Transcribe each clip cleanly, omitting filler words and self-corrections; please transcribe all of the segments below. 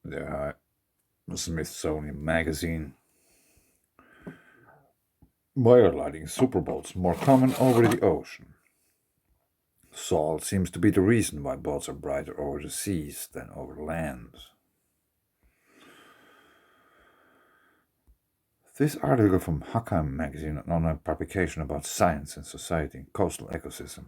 The Smithsonian magazine. Why are lighting superboats more common over the ocean? Salt seems to be the reason why boats are brighter over the seas than over land. This article from Hakam magazine, an online publication about science and society in coastal ecosystem.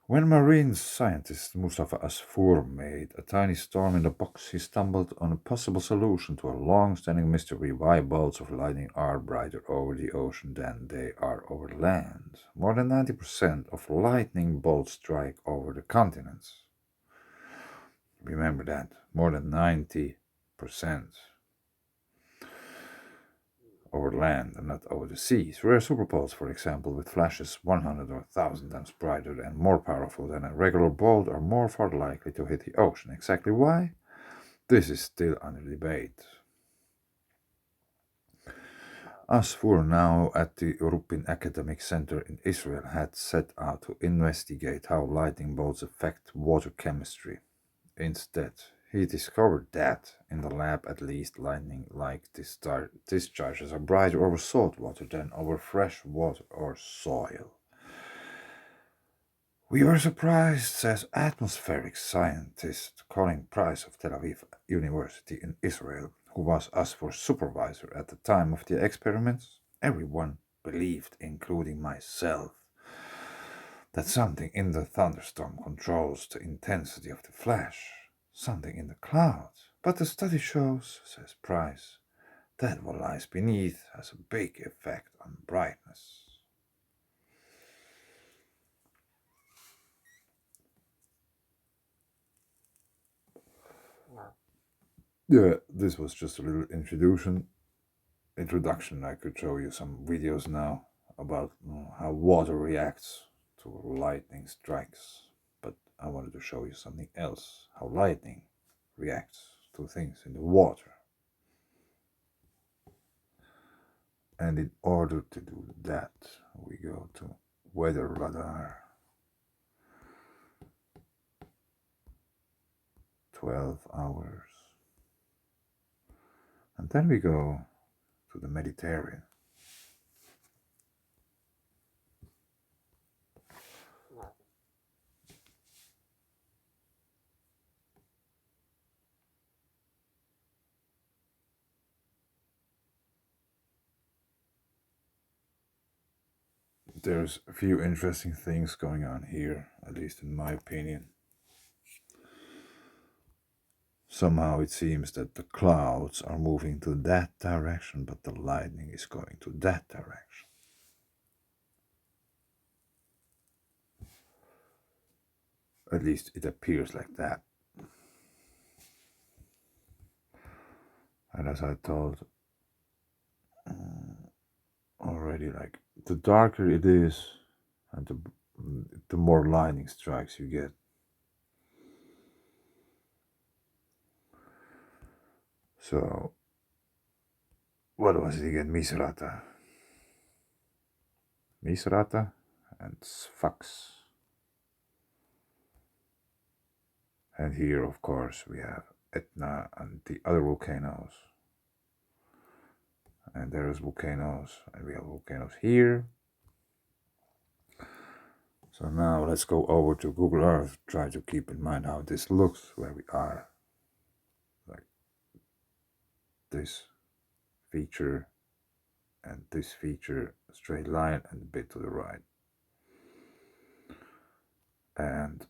When marine scientist Mustafa Asfour made a tiny storm in the box, he stumbled on a possible solution to a long-standing mystery why bolts of lightning are brighter over the ocean than they are over land. More than 90% of lightning bolts strike over the continents. Remember that, more than 90% over land and not over the seas. Rare superbolts, for example, with flashes 100 or 1000 times brighter and more powerful than a regular bolt, are more far likely to hit the ocean. Exactly why? This is still under debate. Asfour, now at the Rupin Academic Center in Israel, had set out to investigate how lightning bolts affect water chemistry. Instead, he discovered that, in the lab at least, lightning-like discharges are brighter over salt water than over fresh water or soil. We were surprised, says atmospheric scientist Colin Price of Tel Aviv University in Israel, who was Asfour's supervisor at the time of the experiments. Everyone believed, including myself, that something in the thunderstorm controls the intensity of the flash, something in the clouds. But the study shows, says Price, that what lies beneath has a big effect on brightness. Yeah, this was just a little introduction. I could show you some videos now about how water reacts to lightning strikes. But I wanted to show you something else, how lightning reacts to things in the water. And in order to do that, we go to weather radar. 12 hours. And then we go to the Mediterranean. There's a few interesting things going on here, at least in my opinion. Somehow it seems that the clouds are moving to that direction, but the lightning is going to that direction. At least it appears like that. And as I told already, like the darker it is, and the more lightning strikes you get. So, what was it again? Misrata. Misrata and Sfax. And here, of course, we have Etna and the other volcanoes. And there's volcanoes, and we have volcanoes here. So now let's go over to Google Earth, try to keep in mind how this looks where we are. Like this feature and this feature, a straight line and a bit to the right. And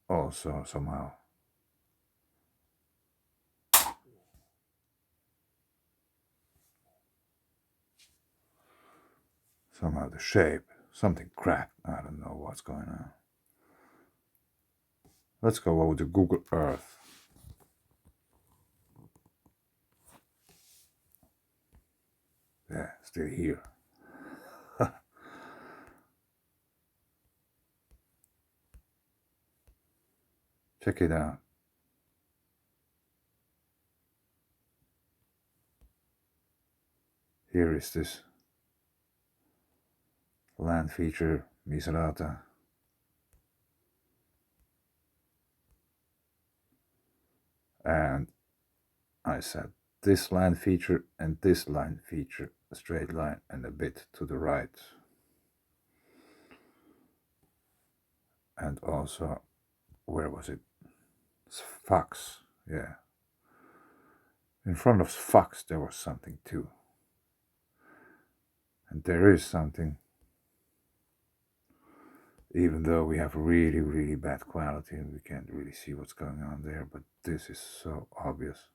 also somehow the shape, something cracked. I don't know what's going on. Let's go over to Google Earth. Yeah, still here. Check it out. Here is this land feature, Miserata. And I said this line feature and this line feature, a straight line and a bit to the right. And also, where was it? Fox, yeah. In front of Fox there was something too. And there is something, even though we have really, really bad quality and we can't really see what's going on there, but this is so obvious.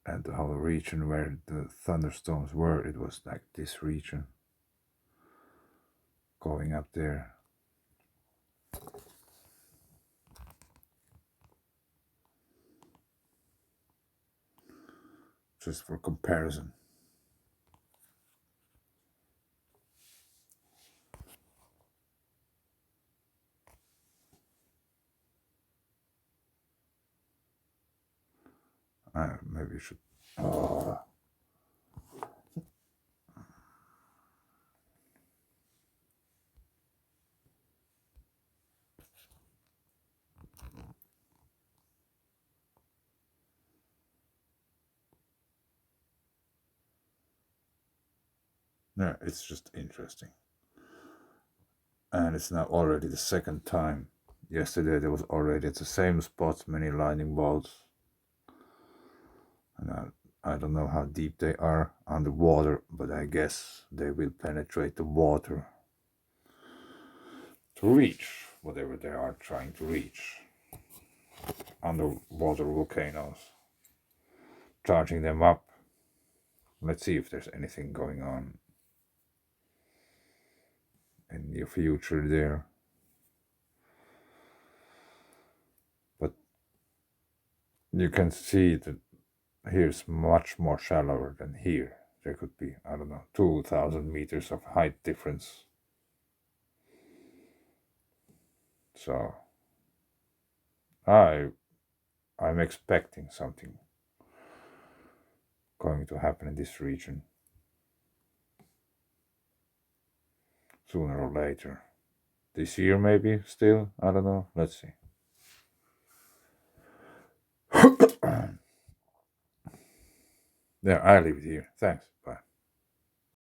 And the whole region where the thunderstorms were, it was like this region going up there. Just for comparison. Maybe you should. Oh. Yeah, it's just interesting. And it's now already the second time. Yesterday there was already at the same spots many lightning bolts. And I don't know how deep they are underwater, but I guess they will penetrate the water to reach whatever they are trying to reach. Underwater volcanoes. Charging them up. Let's see if there's anything going on in the future there. But you can see that here's much more shallower than here. There could be, I don't know, 2,000 meters of height difference. So I'm expecting something going to happen in this region sooner or later. This year maybe still, I don't know. Let's see. Yeah, I leave it here. Thanks. Bye.